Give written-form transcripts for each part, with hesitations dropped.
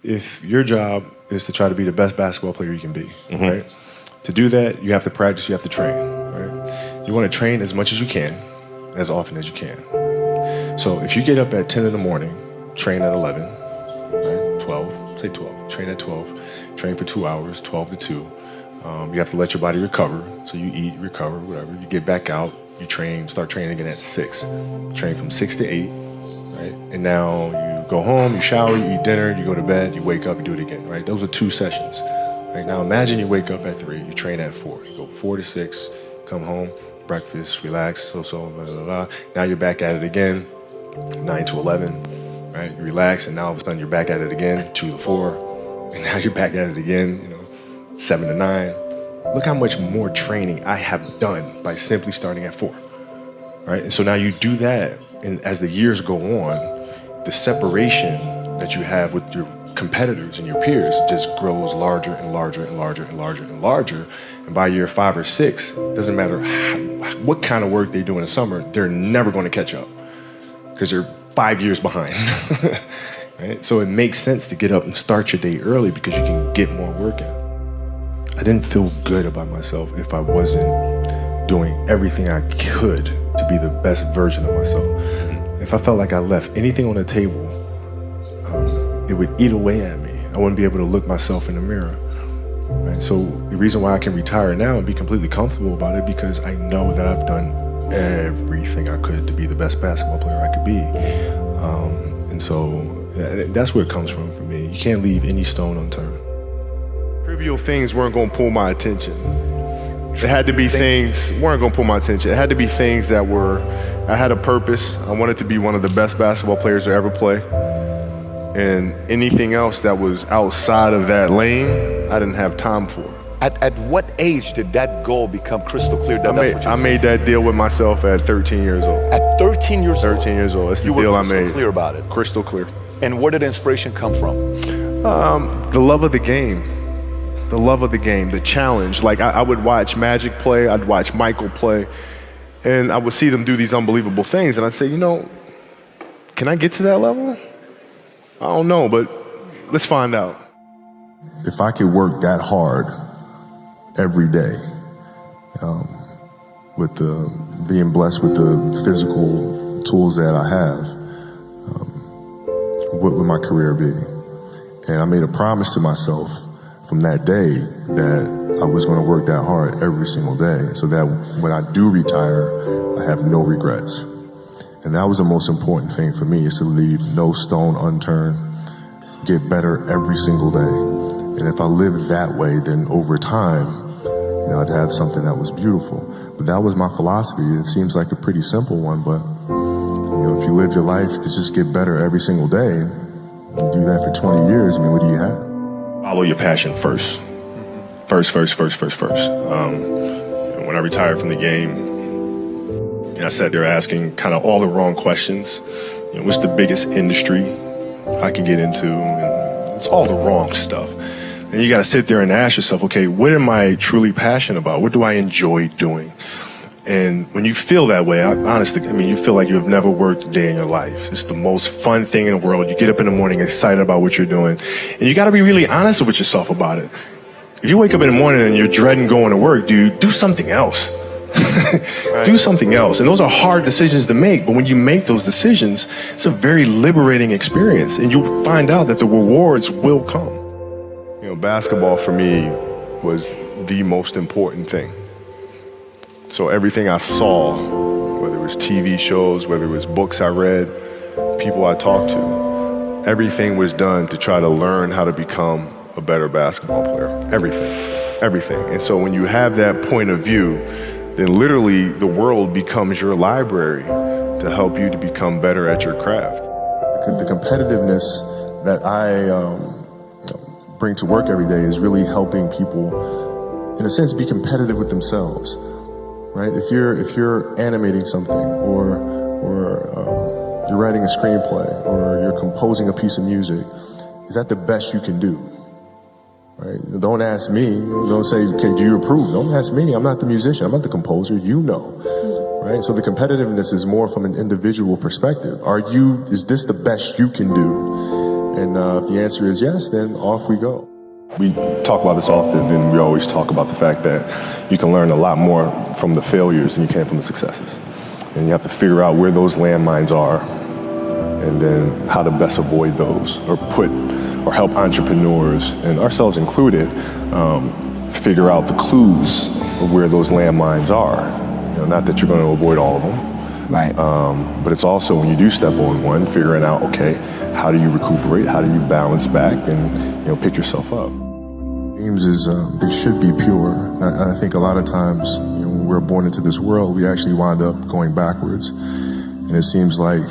if your job is to try to be the best basketball player you can be, right? To do that, you have to practice, you have to train, right? You want to train as much as you can, as often as you can. So if you get up at 10 in the morning, train at 11, right? 12, say 12, train at 12, train for 2 hours, 12 to 2. You have to let your body recover. So you eat, recover, whatever. You get back out, you train, start training again at 6. Train from 6 to 8, right? And now you go home, you shower, you eat dinner, you go to bed, you wake up, you do it again, right? Those are 2 sessions. Right? Now imagine you wake up at 3, you train at 4. You go 4 to 6, come home, breakfast, relax, blah, blah, blah. Now you're back at it again, 9 to 11, right? You relax, and now all of a sudden you're back at it again, 2 to 4, and now you're back at it again, 7 to 9. Look how much more training I have done by simply starting at 4, right? And so now you do that, and as the years go on, the separation that you have with your competitors and your peers just grows larger and larger and larger and larger and larger. And by year 5 or 6, doesn't matter what kind of work they do in the summer, they're never going to catch up because they're 5 years behind. Right? So it makes sense to get up and start your day early because you can get more work in. I didn't feel good about myself if I wasn't doing everything I could to be the best version of myself. If I felt like I left anything on the table, it would eat away at me. I wouldn't be able to look myself in the mirror. Right? So the reason why I can retire now and be completely comfortable about it because I know that I've done everything I could to be the best basketball player I could be. And so that's where it comes from for me. You can't leave any stone unturned. Trivial things weren't going to pull my attention. It had to be things weren't going to pull my attention. It had to be things that I had a purpose. I wanted to be one of the best basketball players to ever play. And anything else that was outside of that lane, I didn't have time for. At what age did that goal become crystal clear? I made that deal with myself at 13 years old. At 13 years old? 13 years old. That's the deal I made. You were crystal clear about it? Crystal clear. And where did inspiration come from? The love of the game. The love of the game, the challenge. Like I would watch Magic play, I'd watch Michael play, and I would see them do these unbelievable things, and I'd say, can I get to that level? I don't know, but let's find out. If I could work that hard every day, with being blessed with the physical tools that I have, what would my career be? And I made a promise to myself from that day that I was going to work that hard every single day so that when I do retire, I have no regrets. And that was the most important thing for me, is to leave no stone unturned, get better every single day. And if I lived that way, then over time, I'd have something that was beautiful. But that was my philosophy. It seems like a pretty simple one, but if you live your life to just get better every single day, you do that for 20 years, what do you have? Follow your passion first. First. When I retired from the game, I sat there asking kind of all the wrong questions. What's the biggest industry I can get into? And it's all the wrong stuff. And you got to sit there and ask yourself, okay, what am I truly passionate about? What do I enjoy doing? And when you feel that way, honestly, you feel like you have never worked a day in your life. It's the most fun thing in the world. You get up in the morning excited about what you're doing. And you got to be really honest with yourself about it. If you wake up in the morning and you're dreading going to work, dude, do something else. Do something else. And those are hard decisions to make. But when you make those decisions, it's a very liberating experience. And you'll find out that the rewards will come. Basketball for me was the most important thing. So everything I saw, whether it was TV shows, whether it was books I read, people I talked to, everything was done to try to learn how to become a better basketball player. Everything. And so when you have that point of view, then literally the world becomes your library to help you to become better at your craft. The competitiveness that I bring to work every day is really helping people, in a sense, be competitive with themselves. Right? If you're animating something, or you're writing a screenplay, or you're composing a piece of music, is that the best you can do? Right? Don't ask me. Don't say, okay, do you approve? Don't ask me. I'm not the musician. I'm not the composer. Right? So the competitiveness is more from an individual perspective. Is this the best you can do? And if the answer is yes, then off we go. We talk about this often, and we always talk about the fact that you can learn a lot more from the failures than you can from the successes. And you have to figure out where those landmines are and then how to best avoid those, or help entrepreneurs, and ourselves included, figure out the clues of where those landmines are. Not that you're going to avoid all of them. Right. But it's also, when you do step on one, figuring out, okay, how do you recuperate? How do you balance back and pick yourself up? Dreams they should be pure. I think a lot of times, when we're born into this world, we actually wind up going backwards. And it seems like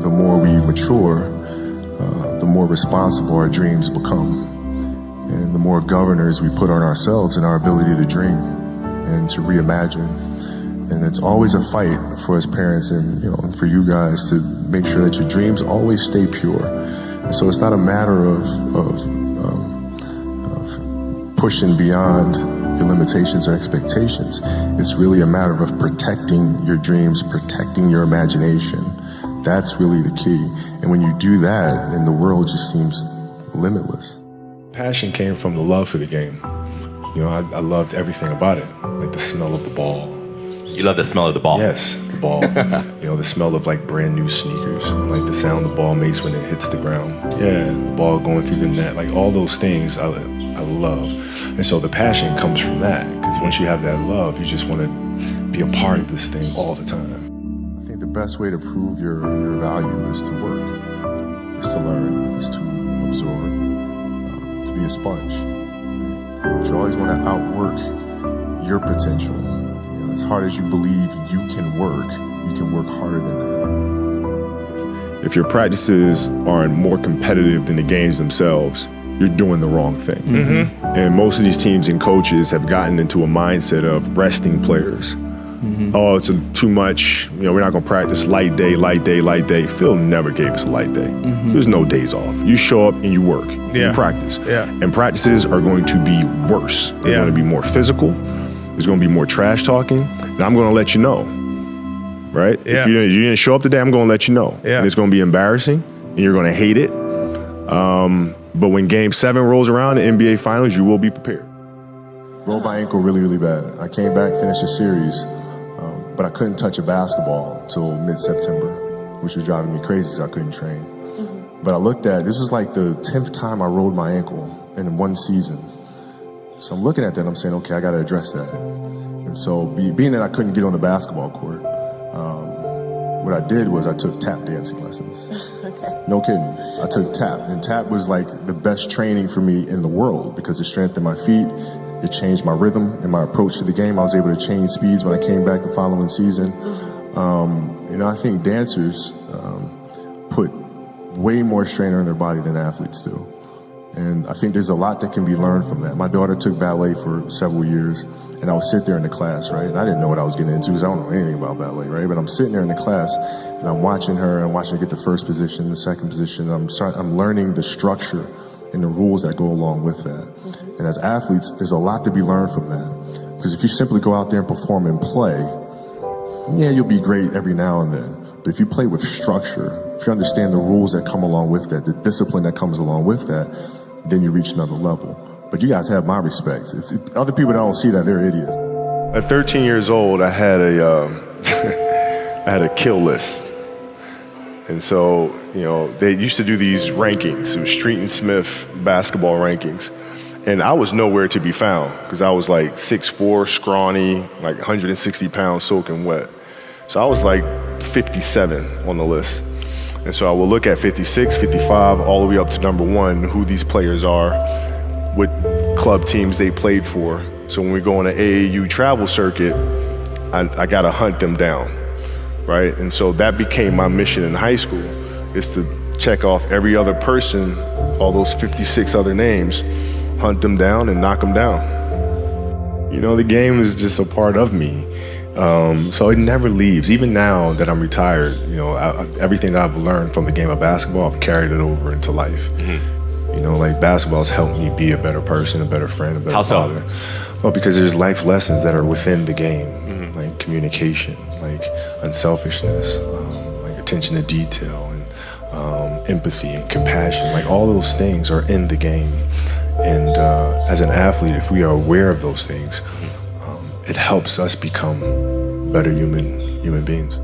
the more we mature, the more responsible our dreams become. And the more governors we put on ourselves and our ability to dream and to reimagine. And it's always a fight for us parents and for you guys to make sure that your dreams always stay pure. And so it's not a matter of pushing beyond your limitations or expectations. It's really a matter of protecting your dreams, protecting your imagination. That's really the key. And when you do that, then the world just seems limitless. Passion came from the love for the game. I loved everything about it, like the smell of the ball. You love the smell of the ball? Yes, the ball. The smell of like brand new sneakers, like the sound the ball makes when it hits the ground. Yeah, the ball going through the net, like all those things I love. And so the passion comes from that, because once you have that love, you just want to be a part of this thing all the time. I think the best way to prove your value is to work, is to learn, is to absorb, to be a sponge. But you always want to outwork your potential. As hard as you believe you can work harder than that. If your practices aren't more competitive than the games themselves, you're doing the wrong thing. Mm-hmm. And most of these teams and coaches have gotten into a mindset of resting players. Mm-hmm. Oh, it's too much. We're not going to practice light day. Phil never gave us a light day. Mm-hmm. There's no days off. You show up and you work. You practice. Yeah. And practices are going to be worse. They're going to be more physical. There's going to be more trash talking, and I'm going to let you know, right? Yeah. If you didn't show up today, I'm going to let you know. Yeah. And it's going to be embarrassing, and you're going to hate it. But when Game 7 rolls around, the NBA Finals, you will be prepared. Rolled my ankle really, really bad. I came back, finished the series, but I couldn't touch a basketball until mid-September, which was driving me crazy because I couldn't train. Mm-hmm. But I looked at, this was like the 10th time I rolled my ankle in one season. So I'm looking at that and I'm saying, okay, I got to address that. And so being that I couldn't get on the basketball court, what I did was I took tap dancing lessons. Okay. No kidding. I took tap, and tap was like the best training for me in the world because it strengthened my feet, it changed my rhythm and my approach to the game. I was able to change speeds when I came back the following season. I think dancers put way more strain on their body than athletes do. And I think there's a lot that can be learned from that. My daughter took ballet for several years, and I would sit there in the class, right? And I didn't know what I was getting into because I don't know anything about ballet, right? But I'm sitting there in the class, and I'm watching her get the first position, the second position. I'm learning the structure and the rules that go along with that. Mm-hmm. And as athletes, there's a lot to be learned from that. Because if you simply go out there and perform and play, yeah, you'll be great every now and then. But if you play with structure, if you understand the rules that come along with that, the discipline that comes along with that, then you reach another level. But you guys have my respect. If other people don't see that, they're idiots. At 13 years old, I had a kill list. And so, they used to do these rankings. It was Street and Smith basketball rankings. And I was nowhere to be found because I was like 6'4", scrawny, like 160 pounds soaking wet. So I was like 57 on the list. And so I will look at 56, 55, all the way up to number 1, who these players are, what club teams they played for. So when we go on an AAU travel circuit, I got to hunt them down, right? And so that became my mission in high school, is to check off every other person, all those 56 other names, hunt them down and knock them down. The game is just a part of me. So it never leaves. Even now that I'm retired, everything that I've learned from the game of basketball, I've carried it over into life. Mm-hmm. Basketball has helped me be a better person, a better friend, a better father. Well, because there's life lessons that are within the game, like communication, like unselfishness, like attention to detail, and empathy and compassion. Like all those things are in the game. And as an athlete, if we are aware of those things, it helps us become better human beings.